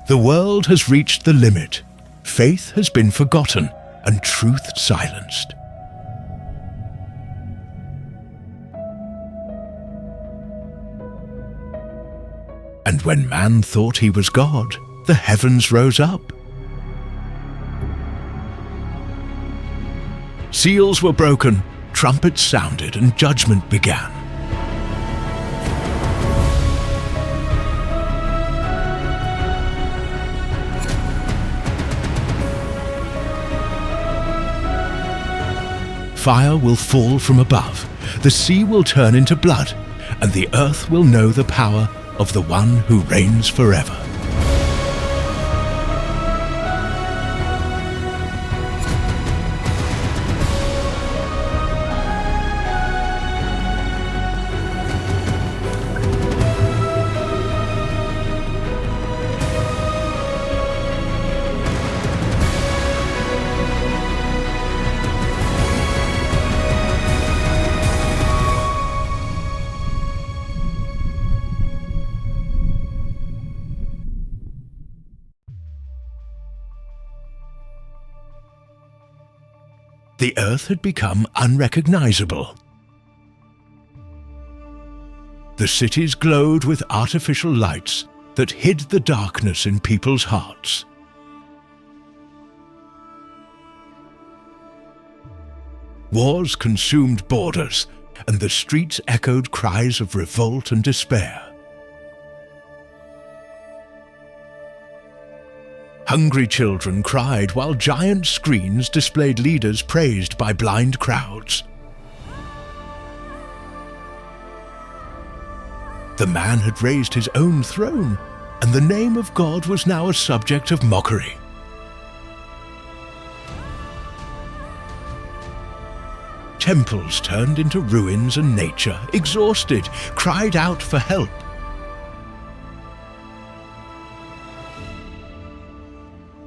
The world has reached the limit. Faith has been forgotten and truth silenced. And when man thought he was God, the heavens rose up. Seals were broken, trumpets sounded, and judgment began. Fire will fall from above, the sea will turn into blood, and the earth will know the power of the one who reigns forever. The earth had become unrecognizable. The cities glowed with artificial lights that hid the darkness in people's hearts. Wars consumed borders, and the streets echoed cries of revolt and despair. Hungry children cried while giant screens displayed leaders praised by blind crowds. The man had raised his own throne, and the name of God was now a subject of mockery. Temples turned into ruins, and nature, exhausted, cried out for help.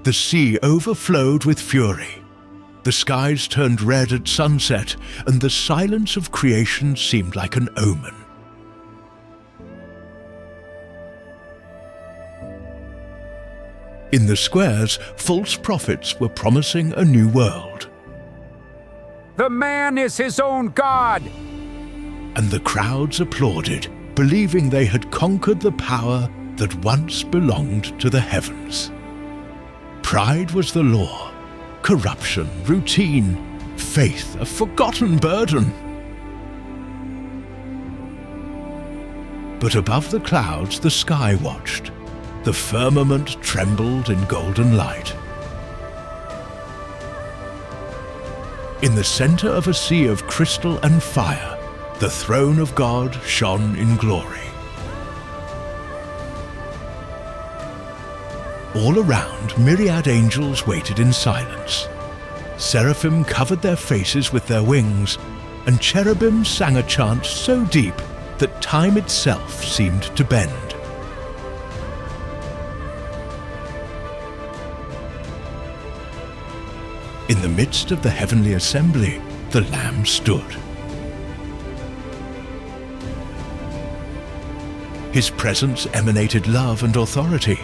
The sea overflowed with fury. The skies turned red at sunset, and the silence of creation seemed like an omen. In the squares, false prophets were promising a new world. The man is his own God! And the crowds applauded, believing they had conquered the power that once belonged to the heavens. Pride was the law, corruption, routine, faith, a forgotten burden. But above the clouds, the sky watched. The firmament trembled in golden light. In the center of a sea of crystal and fire, the throne of God shone in glory. All around, myriad angels waited in silence. Seraphim covered their faces with their wings, and cherubim sang a chant so deep that time itself seemed to bend. In the midst of the heavenly assembly, the Lamb stood. His presence emanated love and authority.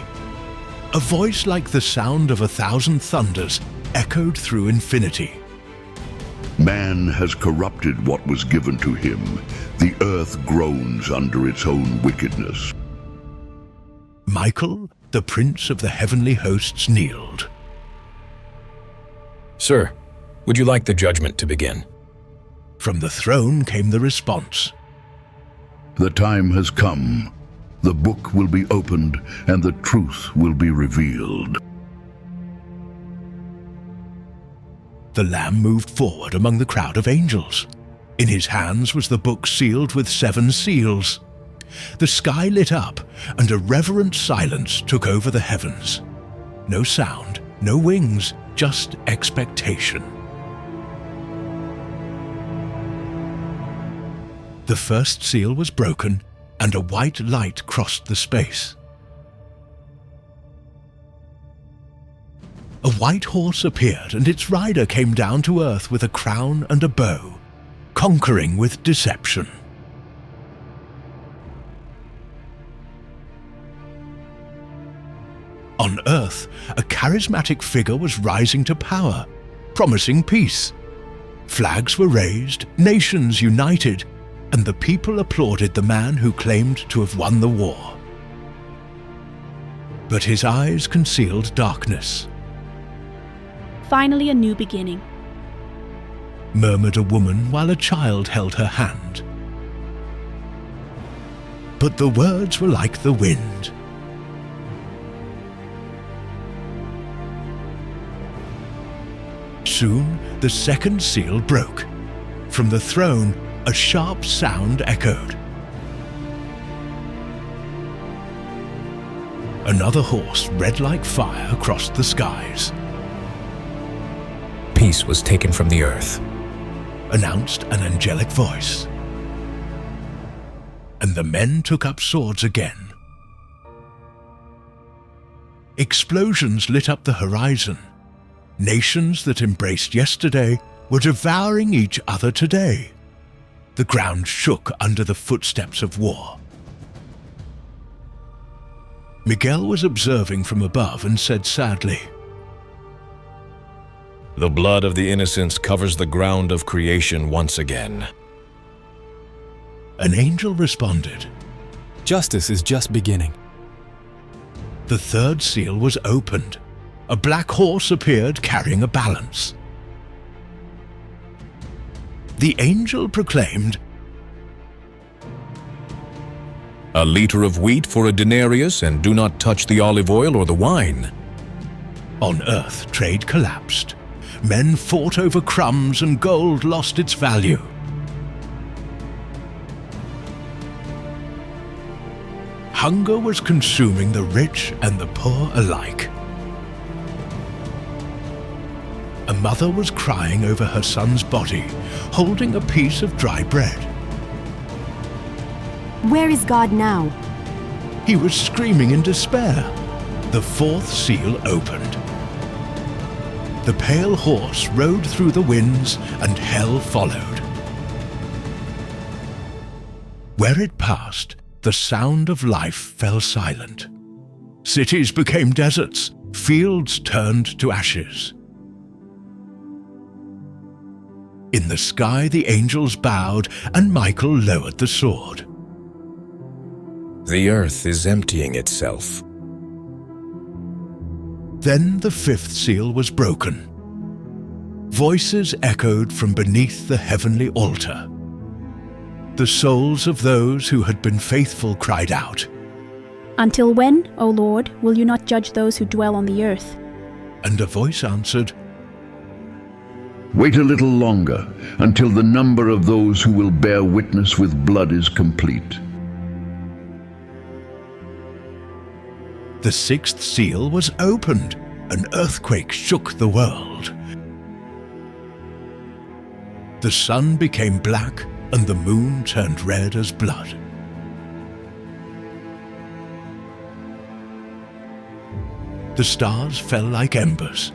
A voice like the sound of 1,000 thunders echoed through infinity. Man has corrupted what was given to him. The earth groans under its own wickedness. Michael, the prince of the heavenly hosts, kneeled. Sir, would you like the judgment to begin? From the throne came the response. The time has come. The book will be opened, and the truth will be revealed. The Lamb moved forward among the crowd of angels. In his hands was the book sealed with 7 seals. The sky lit up, and a reverent silence took over the heavens. No sound, no wings, just expectation. The first seal was broken, and a white light crossed the space. A white horse appeared, and its rider came down to earth with a crown and a bow, conquering with deception. On Earth, a charismatic figure was rising to power, promising peace. Flags were raised, nations united, and the people applauded the man who claimed to have won the war. But his eyes concealed darkness, Finally a new beginning. murmured a woman while a child held her hand. But the words were like the wind. Soon the second seal broke. From the throne, a sharp sound echoed. Another horse, red like fire, crossed the skies, Peace was taken from the earth. announced an angelic voice. And the men took up swords again. Explosions lit up the horizon. Nations that embraced yesterday were devouring each other today. The ground shook under the footsteps of war. Miguel was observing from above and said sadly, The blood of the innocents covers the ground of creation once again. An angel responded. Justice is just beginning. The third seal was opened. A black horse appeared carrying a balance. The angel proclaimed, A liter of wheat for a denarius, and do not touch the olive oil or the wine. On Earth, trade collapsed. Men fought over crumbs and gold lost its value. Hunger was consuming the rich and the poor alike. A mother was crying over her son's body, holding a piece of dry bread. Where is God now? He was screaming in despair. The fourth seal opened. The pale horse rode through the winds, and hell followed. Where it passed, the sound of life fell silent. Cities became deserts, fields turned to ashes. In the sky the angels bowed, and Michael lowered the sword. The earth is emptying itself. Then the fifth seal was broken. Voices echoed from beneath the heavenly altar. The souls of those who had been faithful cried out, Until when, O Lord, will you not judge those who dwell on the earth? and a voice answered, Wait a little longer, until the number of those who will bear witness with blood is complete. The sixth seal was opened. An earthquake shook the world. The sun became black, and the moon turned red as blood. The stars fell like embers.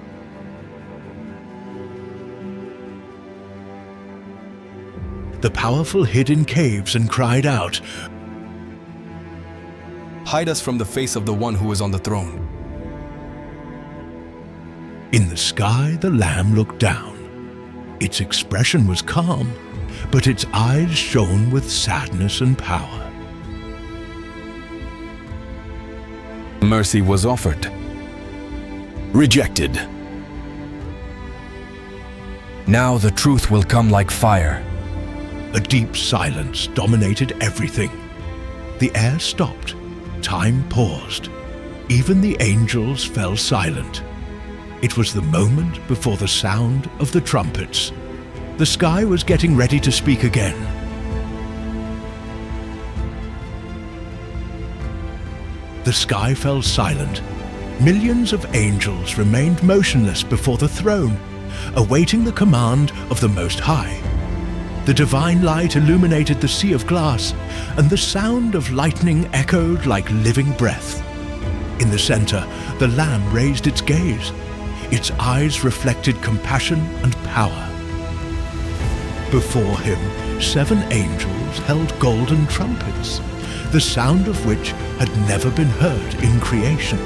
The powerful hid in caves and cried out, Hide us from the face of the one who is on the throne. In the sky, the Lamb looked down. Its expression was calm, but its eyes shone with sadness and power. Mercy was offered. Rejected. Now the truth will come like fire. A deep silence dominated everything. The air stopped. Time paused. Even the angels fell silent. It was the moment before the sound of the trumpets. The sky was getting ready to speak again. The sky fell silent. Millions of angels remained motionless before the throne, awaiting the command of the Most High. The divine light illuminated the sea of glass, and the sound of lightning echoed like living breath. In the center, the Lamb raised its gaze. Its eyes reflected compassion and power. Before him, 7 angels held golden trumpets, the sound of which had never been heard in creation.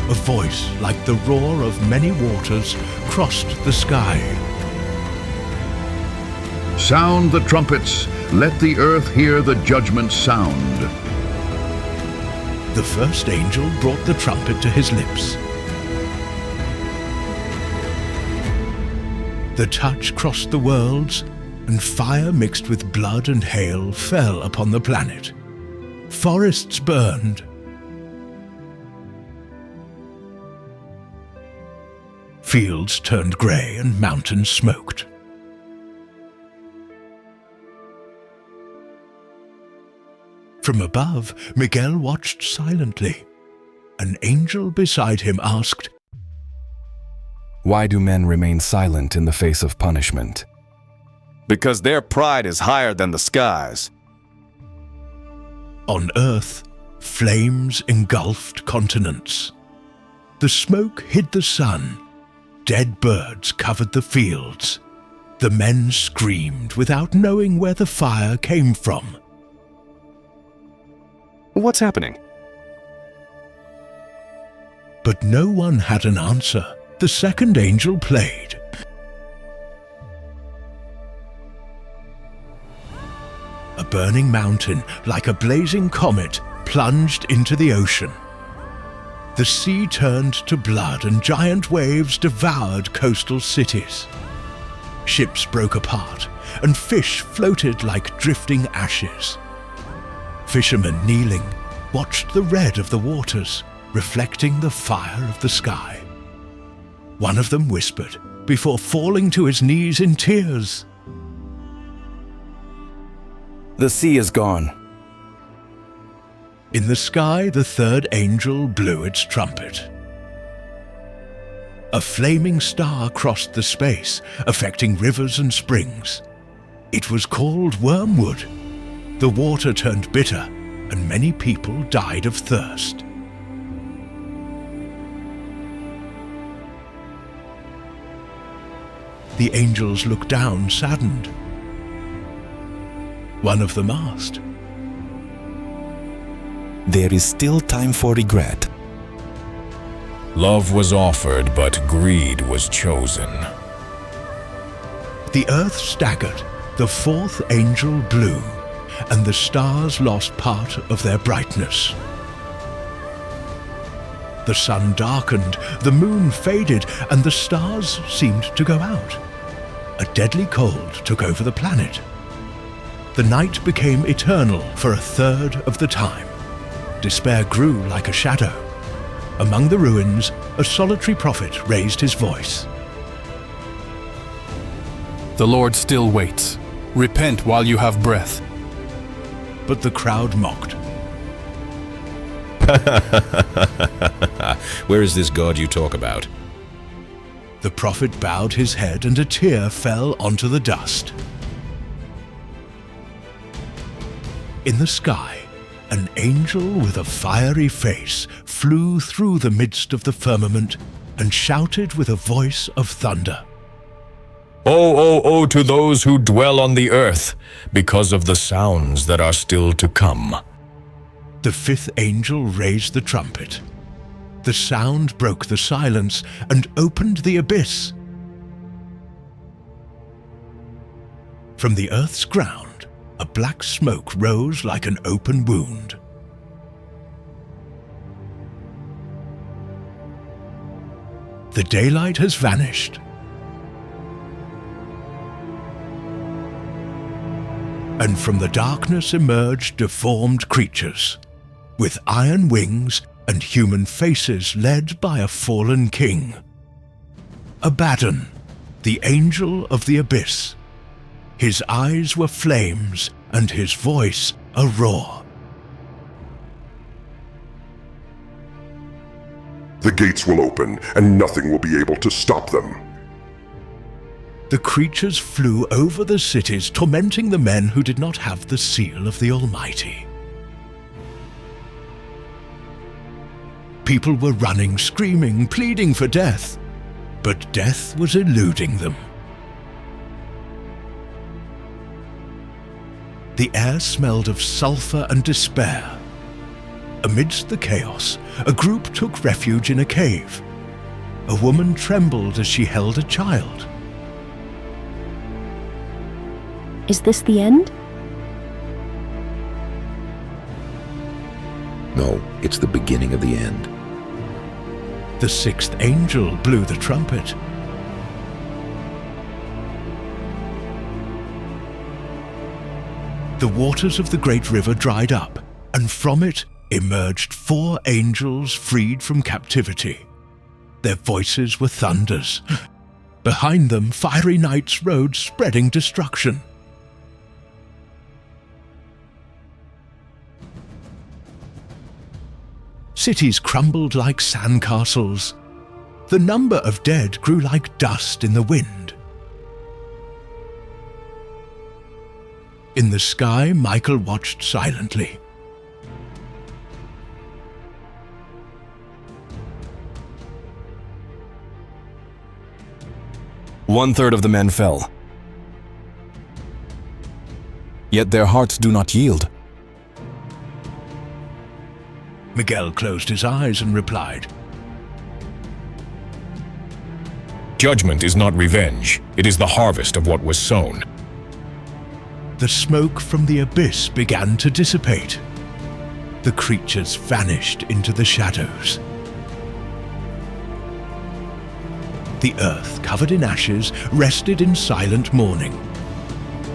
a voice like the roar of many waters crossed the sky. Sound the trumpets, let the earth hear the judgment sound. The first angel brought the trumpet to his lips. The touch crossed the worlds, and fire mixed with blood and hail fell upon the planet. Forests burned. Fields turned grey and mountains smoked. From above, Miguel watched silently. An angel beside him asked, Why do men remain silent in the face of punishment? Because their pride is higher than the skies. On earth, flames engulfed continents. The smoke hid the sun. Dead birds covered the fields. The men screamed without knowing where the fire came from. What's happening? But no one had an answer. The second angel played. A burning mountain, like a blazing comet, plunged into the ocean. The sea turned to blood and giant waves devoured coastal cities. Ships broke apart and fish floated like drifting ashes. Fishermen kneeling watched the red of the waters, reflecting the fire of the sky. One of them whispered before falling to his knees in tears. The sea is gone. In the sky, the third angel blew its trumpet. A flaming star crossed the space, affecting rivers and springs. It was called wormwood. The water turned bitter, and many people died of thirst. The angels looked down, saddened. One of them asked, There is still time for regret. Love was offered, but greed was chosen. The earth staggered, the fourth angel blew, and the stars lost part of their brightness. The sun darkened, the moon faded, and the stars seemed to go out. A deadly cold took over the planet. The night became eternal for a third of the time. Despair grew like a shadow. Among the ruins, a solitary prophet raised his voice. The Lord still waits. Repent while you have breath. But the crowd mocked. Where is this God you talk about? The prophet bowed his head and a tear fell onto the dust. In the sky, an angel with a fiery face flew through the midst of the firmament and shouted with a voice of thunder. Oh, to those who dwell on the earth, because of the sounds that are still to come. The fifth angel raised the trumpet. The sound broke the silence and opened the abyss. From the earth's ground, a black smoke rose like an open wound. The daylight has vanished. And from the darkness emerged deformed creatures, with iron wings and human faces led by a fallen king. Abaddon, the angel of the abyss. His eyes were flames, and his voice a roar. The gates will open, and nothing will be able to stop them. The creatures flew over the cities, tormenting the men who did not have the seal of the Almighty. People were running, screaming, pleading for death, but death was eluding them. The air smelled of sulfur and despair. amidst the chaos, a group took refuge in a cave. A woman trembled as she held a child. Is this the end? No, it's the beginning of the end. The sixth angel blew the trumpet. The waters of the great river dried up, and from it emerged 4 angels freed from captivity. Their voices were thunders. Behind them, fiery knights rode, spreading destruction. Cities crumbled like sandcastles. The number of dead grew like dust in the wind. In the sky, Michael watched silently. One-third of the men fell. Yet their hearts do not yield. Miguel closed his eyes and replied, Judgment is not revenge. It is the harvest of what was sown. The smoke from the abyss began to dissipate. The creatures vanished into the shadows. The earth, covered in ashes, rested in silent mourning.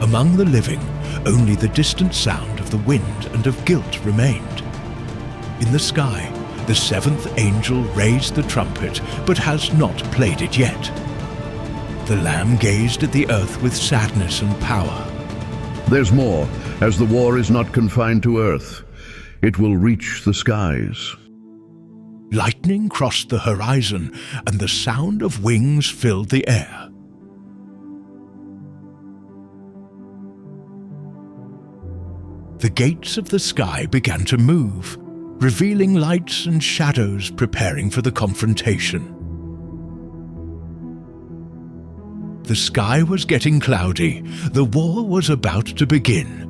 Among the living, only the distant sound of the wind and of guilt remained. In the sky, the 7th angel raised the trumpet, but has not played it yet. The Lamb gazed at the earth with sadness and power. There's more, as the war is not confined to earth. It will reach the skies. Lightning crossed the horizon, and the sound of wings filled the air. The gates of the sky began to move, revealing lights and shadows preparing for the confrontation. The sky was getting cloudy. The war was about to begin.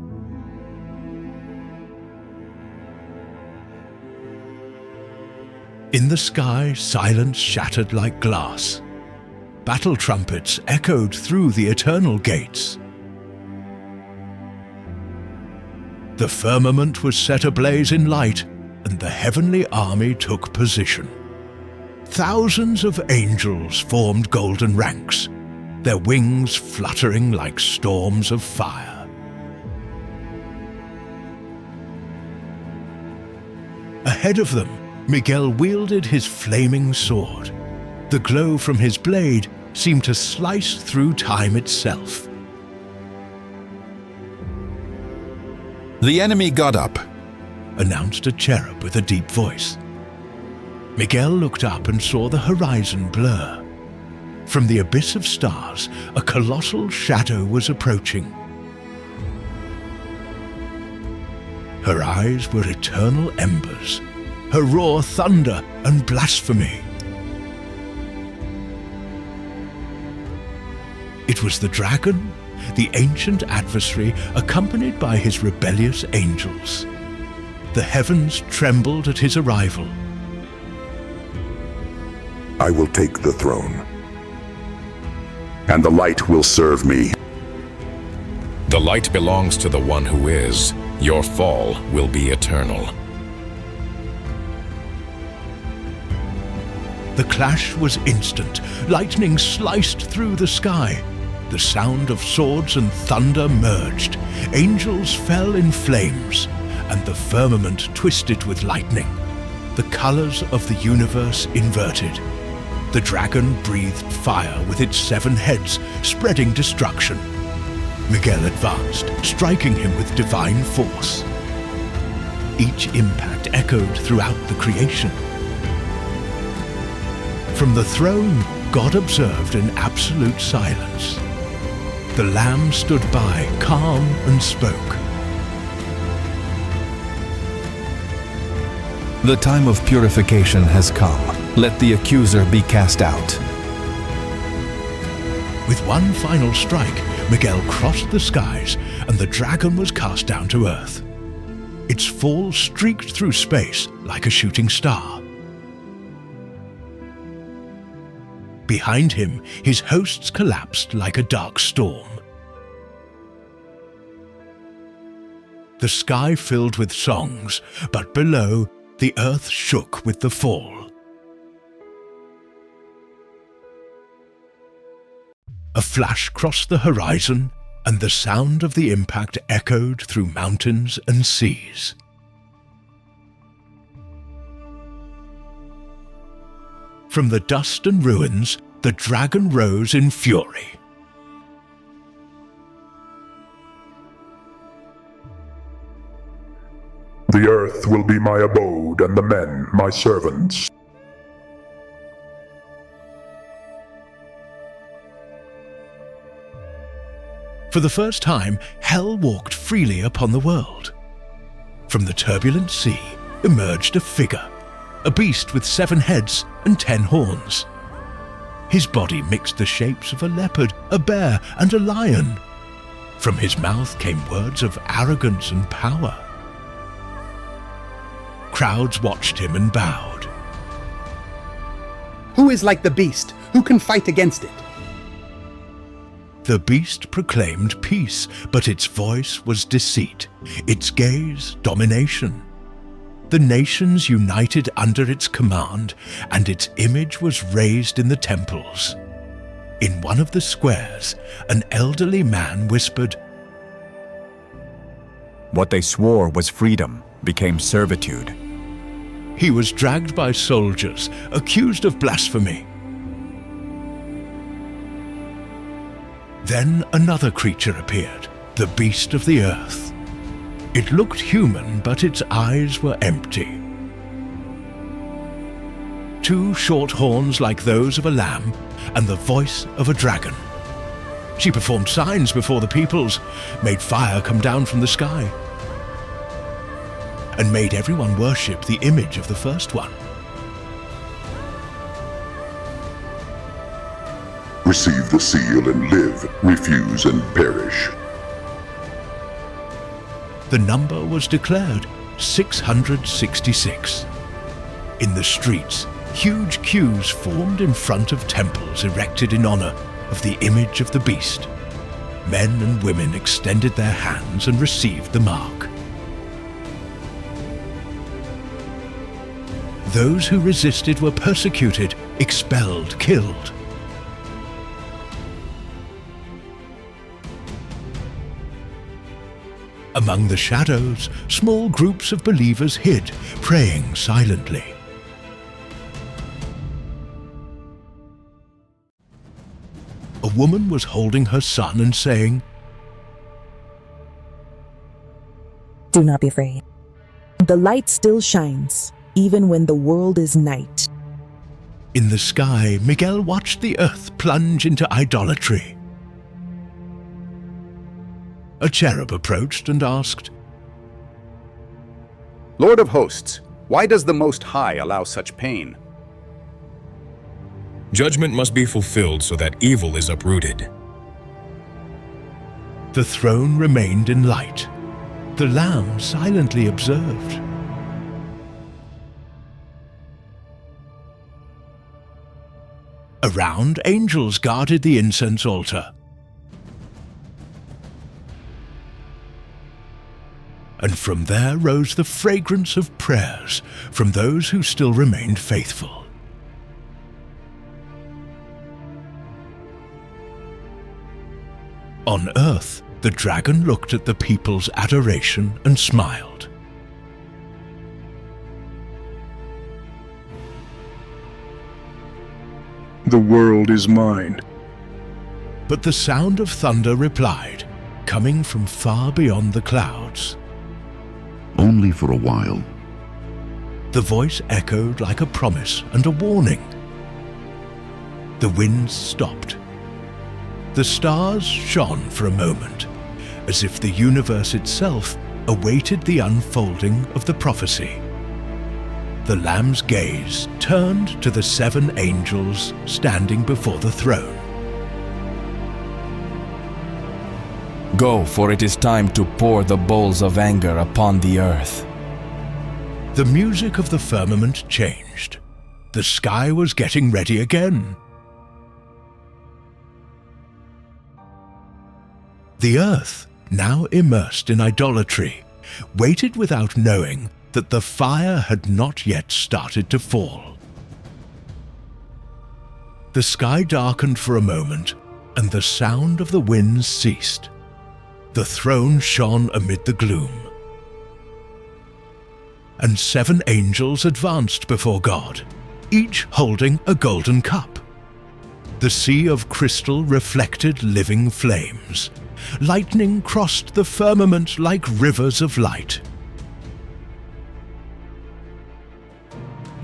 In the sky, silence shattered like glass. Battle trumpets echoed through the eternal gates. The firmament was set ablaze in light, and the heavenly army took position. Thousands of angels formed golden ranks, their wings fluttering like storms of fire. Ahead of them, Miguel wielded his flaming sword. The glow from his blade seemed to slice through time itself. The enemy got up, announced a cherub with a deep voice. Miguel looked up and saw the horizon blur. From the abyss of stars, a colossal shadow was approaching. Her eyes were eternal embers, her roar thunder and blasphemy. It was the dragon, the ancient adversary, accompanied by his rebellious angels. The heavens trembled at his arrival. I will take the throne, and the light will serve me. The light belongs to the one who is. Your fall will be eternal. The clash was instant. Lightning sliced through the sky. The sound of swords and thunder merged. Angels fell in flames, and the firmament twisted with lightning. The colors of the universe inverted. The dragon breathed fire with its 7 heads, spreading destruction. Miguel advanced, striking him with divine force. Each impact echoed throughout the creation. From the throne, God observed in absolute silence. The Lamb stood by, calm and spoke. The time of purification has come. Let the accuser be cast out. With one final strike, Miguel crossed the skies, and the dragon was cast down to earth. Its fall streaked through space like a shooting star. Behind him, his hosts collapsed like a dark storm. The sky filled with songs, but below, the earth shook with the fall. A flash crossed the horizon, and the sound of the impact echoed through mountains and seas. From the dust and ruins, the dragon rose in fury. The earth will be my abode, and the men my servants. For the first time, hell walked freely upon the world. From the turbulent sea emerged a figure, a beast with 7 heads and 10 horns. His body mixed the shapes of a leopard, a bear, and a lion. From his mouth came words of arrogance and power. Crowds watched him and bowed. Who is like the beast? Who can fight against it? The beast proclaimed peace, but its voice was deceit, its gaze domination. The nations united under its command, and its image was raised in the temples. In one of the squares, an elderly man whispered, What they swore was freedom became servitude. He was dragged by soldiers, accused of blasphemy. Then another creature appeared, the beast of the earth. It looked human, but its eyes were empty. 2 short horns like those of a lamb, and the voice of a dragon. She performed signs before the peoples, made fire come down from the sky, and made everyone worship the image of the first one. Receive the seal and live, refuse and perish. The number was declared 666. In the streets, huge queues formed in front of temples erected in honor of the image of the beast. Men and women extended their hands and received the mark. Those who resisted were persecuted, expelled, killed. Among the shadows, small groups of believers hid, praying silently. A woman was holding her son and saying, Do not be afraid. The light still shines, even when the world is night. In the sky, Miguel watched the earth plunge into idolatry. A cherub approached and asked, Lord of hosts, why does the Most High allow such pain? Judgment must be fulfilled so that evil is uprooted. The throne remained in light. The Lamb silently observed. Around, angels guarded the incense altar. And from there rose the fragrance of prayers from those who still remained faithful. On earth, the dragon looked at the people's adoration and smiled. The world is mine. But the sound of thunder replied, coming from far beyond the clouds. Only for a while. The voice echoed like a promise and a warning. The winds stopped. The stars shone for a moment, as if the universe itself awaited the unfolding of the prophecy. The Lamb's gaze turned to the 7 angels standing before the throne. Go, for it is time to pour the bowls of anger upon the earth. The music of the firmament changed. The sky was getting ready again. The earth, now immersed in idolatry, waited without knowing that the fire had not yet started to fall. The sky darkened for a moment, and the sound of the winds ceased. The throne shone amid the gloom. And 7 angels advanced before God, each holding a golden cup. The sea of crystal reflected living flames. Lightning crossed the firmament like rivers of light.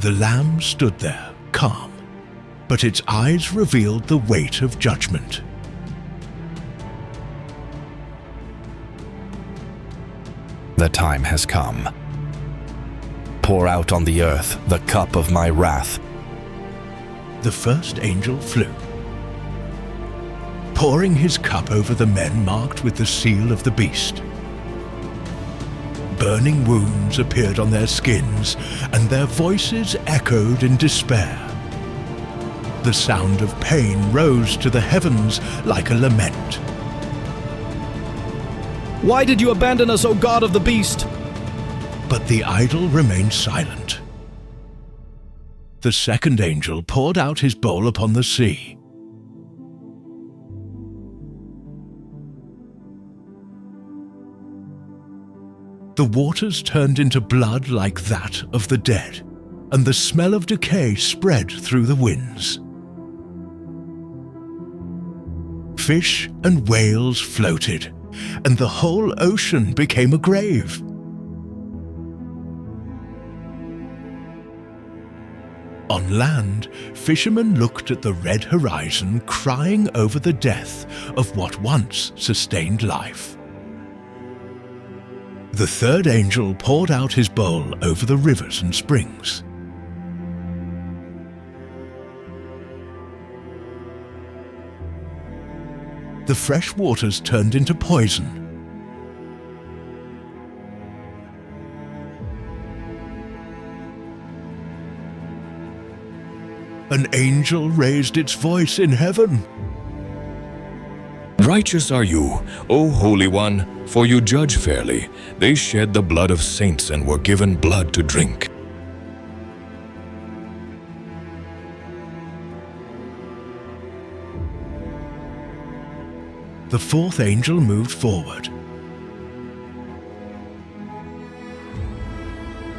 The Lamb stood there, calm, but its eyes revealed the weight of judgment. The time has come. Pour out on the earth the cup of my wrath. The first angel flew, pouring his cup over the men marked with the seal of the beast. Burning wounds appeared on their skins, and their voices echoed in despair. The sound of pain rose to the heavens like a lament. Why did you abandon us, O God of the beast? But the idol remained silent. The second angel poured out his bowl upon the sea. The waters turned into blood like that of the dead, and the smell of decay spread through the winds. Fish and whales floated, and the whole ocean became a grave. On land, fishermen looked at the red horizon, crying over the death of what once sustained life. The third angel poured out his bowl over the rivers and springs. The fresh waters turned into poison. An angel raised its voice in heaven. Righteous are you, O Holy One, for you judge fairly. They shed the blood of saints and were given blood to drink. The fourth angel moved forward.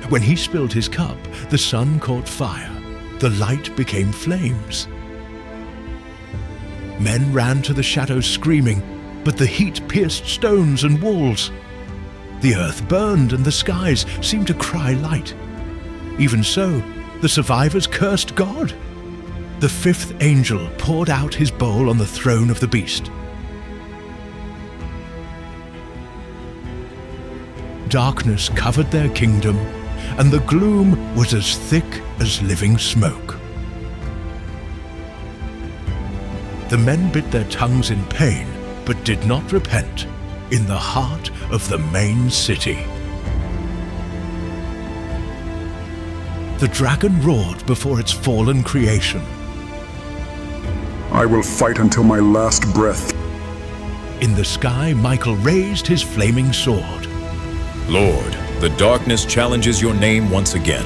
When he spilled his cup, the sun caught fire. The light became flames. Men ran to the shadows screaming, but the heat pierced stones and walls. The earth burned and the skies seemed to cry light. Even so, the survivors cursed God. The fifth angel poured out his bowl on the throne of the beast. Darkness covered their kingdom, and the gloom was as thick as living smoke. The men bit their tongues in pain, but did not repent, in the heart of the main city. The dragon roared before its fallen creation. I will fight until my last breath. In the sky, Michael raised his flaming sword. Lord, the darkness challenges your name once again.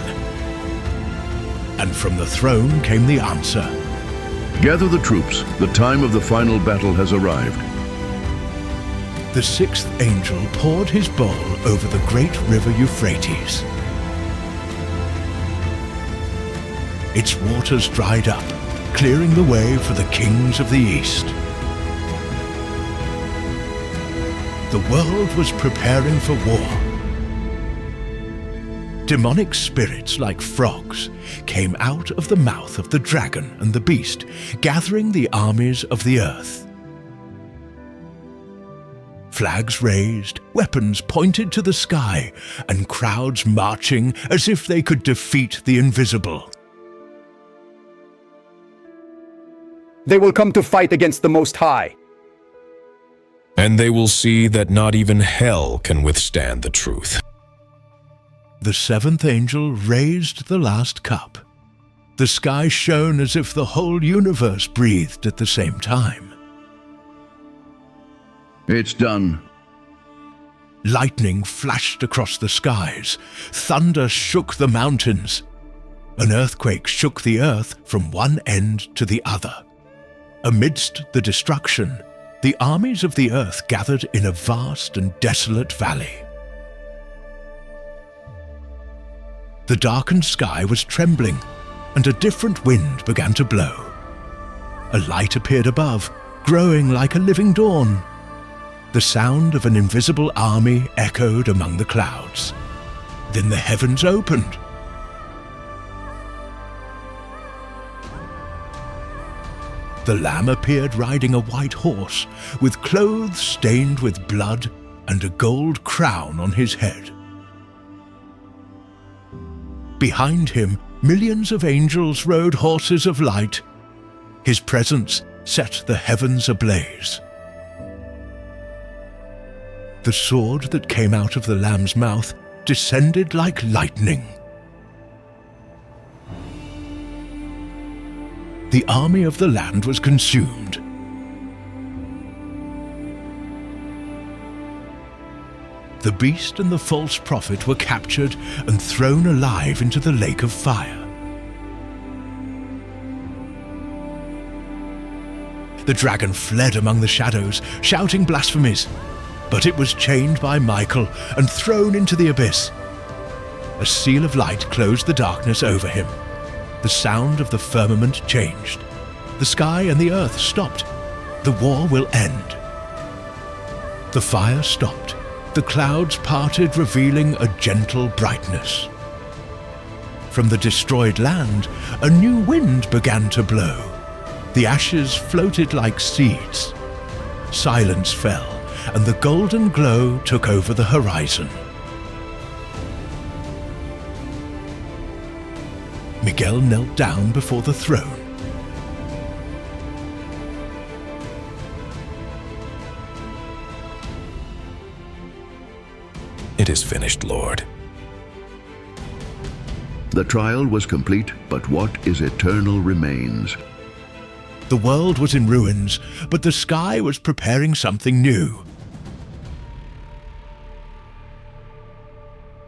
And from the throne came the answer. Gather the troops. The time of the final battle has arrived. The sixth angel poured his bowl over the great river Euphrates. Its waters dried up, clearing the way for the kings of the east. The world was preparing for war. Demonic spirits like frogs came out of the mouth of the dragon and the beast, gathering the armies of the earth. Flags raised, weapons pointed to the sky, and crowds marching as if they could defeat the invisible. They will come to fight against the Most High. and they will see that not even hell can withstand the truth. The seventh angel raised the last cup. The sky shone as if the whole universe breathed at the same time. It's done. Lightning flashed across the skies. Thunder shook the mountains. An earthquake shook the earth from one end to the other. Amidst the destruction, the armies of the earth gathered in a vast and desolate valley. The darkened sky was trembling, and a different wind began to blow. A light appeared above, growing like a living dawn. The sound of an invisible army echoed among the clouds. Then the heavens opened. The Lamb appeared riding a white horse, with clothes stained with blood and a gold crown on his head. Behind him, millions of angels rode horses of light. His presence set the heavens ablaze. The sword that came out of the Lamb's mouth descended like lightning. The army of the land was consumed. The beast and the false prophet were captured and thrown alive into the lake of fire. The dragon fled among the shadows, shouting blasphemies, but it was chained by Michael and thrown into the abyss. A seal of light closed the darkness over him. The sound of the firmament changed. The sky and the earth stopped. The war will end. The fire stopped. The clouds parted, revealing a gentle brightness. From the destroyed land, a new wind began to blow. The ashes floated like seeds. Silence fell, and the golden glow took over the horizon. Miguel knelt down before the throne. It is finished, Lord. The trial was complete, but what is eternal remains. The world was in ruins, but the sky was preparing something new.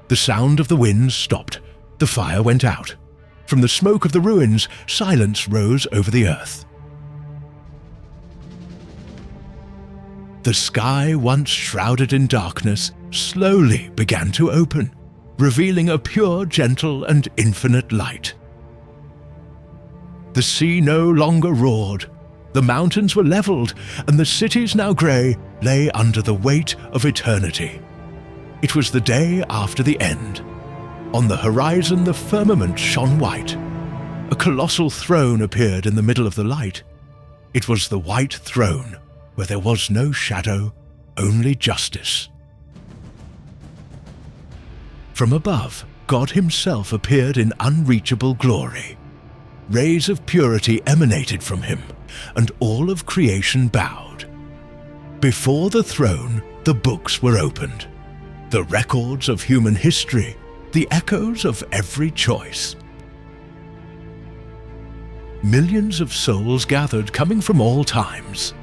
The sound of the winds stopped. The fire went out. From the smoke of the ruins, silence rose over the earth. The sky, once shrouded in darkness, slowly began to open, revealing a pure, gentle, and infinite light. The sea no longer roared. The mountains were leveled, and the cities, now grey, lay under the weight of eternity. It was the day after the end. On the horizon, the firmament shone white. A colossal throne appeared in the middle of the light. It was the white throne, where there was no shadow, only justice. From above, God himself appeared in unreachable glory. Rays of purity emanated from him, and all of creation bowed. Before the throne, the books were opened. The records of human history, the echoes of every choice. Millions of souls gathered, coming from all times.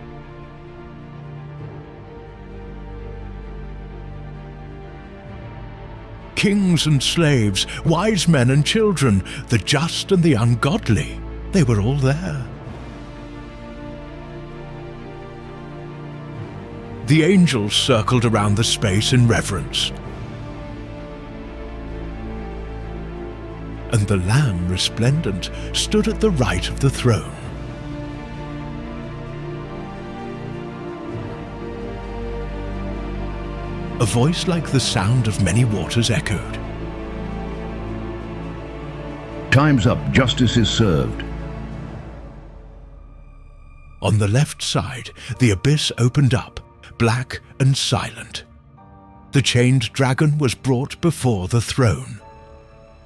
Kings and slaves, wise men and children, the just and the ungodly, they were all there. The angels circled around the space in reverence. And the Lamb, resplendent, stood at the right of the throne. A voice like the sound of many waters echoed. Time's up. Justice is served. On the left side, the abyss opened up, black and silent. The chained dragon was brought before the throne.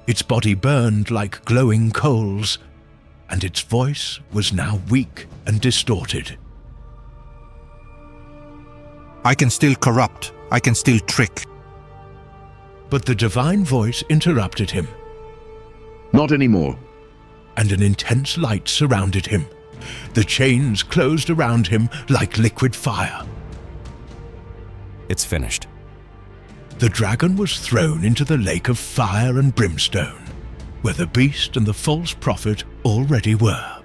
Its body burned like glowing coals, and its voice was now weak and distorted. I can still corrupt. I can still trick. But the divine voice interrupted him. Not anymore. And an intense light surrounded him. The chains closed around him like liquid fire. It's finished. The dragon was thrown into the lake of fire and brimstone, where the beast and the false prophet already were.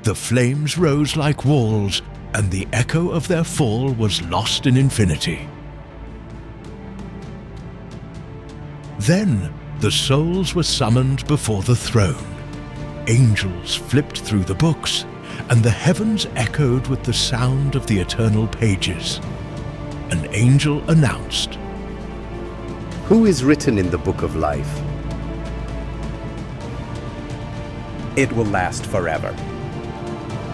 The flames rose like walls, and the echo of their fall was lost in infinity. Then the souls were summoned before the throne. Angels flipped through the books, and the heavens echoed with the sound of the eternal pages. An angel announced, "Who is written in the book of life? It will last forever."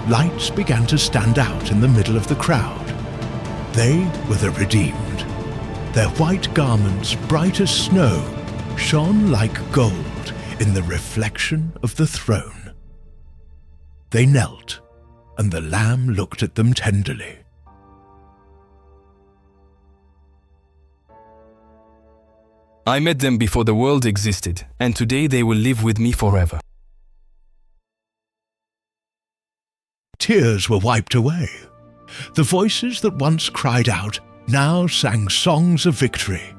Lights began to stand out in the middle of the crowd. They were the redeemed. Their white garments, bright as snow, shone like gold in the reflection of the throne. They knelt, and the Lamb looked at them tenderly. I met them before the world existed, and today they will live with me forever. Tears were wiped away. The voices that once cried out now sang songs of victory.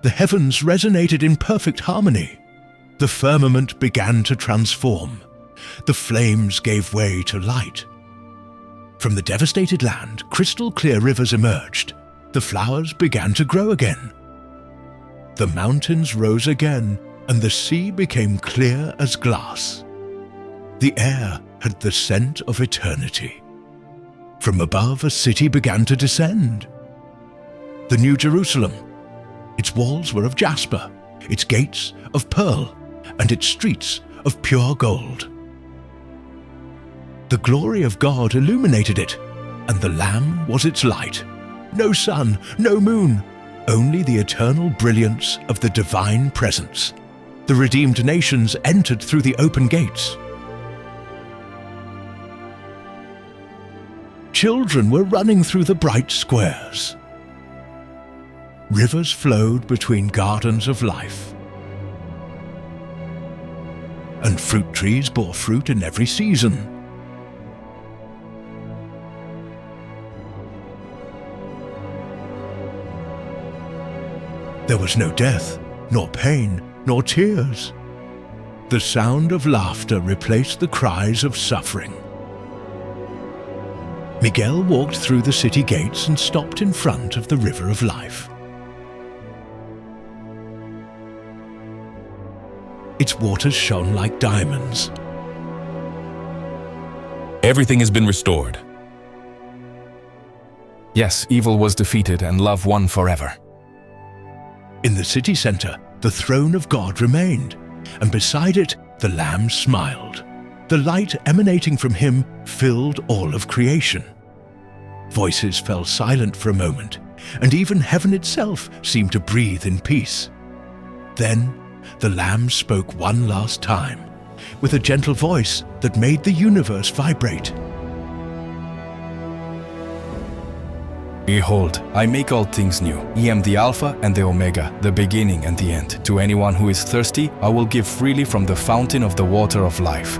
The heavens resonated in perfect harmony. The firmament began to transform. The flames gave way to light. From the devastated land, crystal clear rivers emerged. The flowers began to grow again. The mountains rose again, and the sea became clear as glass. The air had the scent of eternity. From above, a city began to descend. The New Jerusalem. Its walls were of jasper, its gates of pearl, and its streets of pure gold. The glory of God illuminated it, and the Lamb was its light. No sun, no moon, only the eternal brilliance of the divine presence. The redeemed nations entered through the open gates. Children were running through the bright squares. Rivers flowed between gardens of life. And fruit trees bore fruit in every season. There was no death, nor pain, nor tears. The sound of laughter replaced the cries of suffering. Miguel walked through the city gates and stopped in front of the river of life. Its waters shone like diamonds. Everything has been restored. Yes, evil was defeated and love won forever. In the city center, the throne of God remained, and beside it, the Lamb smiled. The light emanating from him filled all of creation. Voices fell silent for a moment, and even heaven itself seemed to breathe in peace. Then, the Lamb spoke one last time, with a gentle voice that made the universe vibrate. Behold, I make all things new. I am the Alpha and the Omega, the beginning and the end. To anyone who is thirsty, I will give freely from the fountain of the water of life.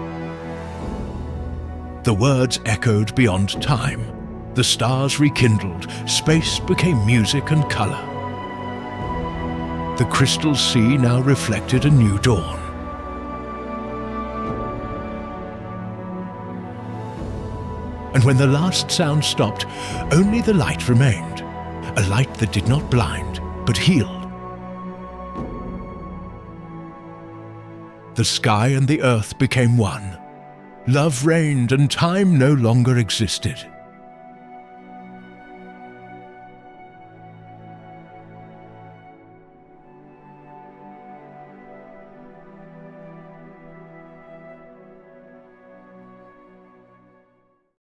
The words echoed beyond time. The stars rekindled, space became music and color. The crystal sea now reflected a new dawn. And when the last sound stopped, only the light remained, a light that did not blind, but healed. The sky and the earth became one. Love reigned and time no longer existed.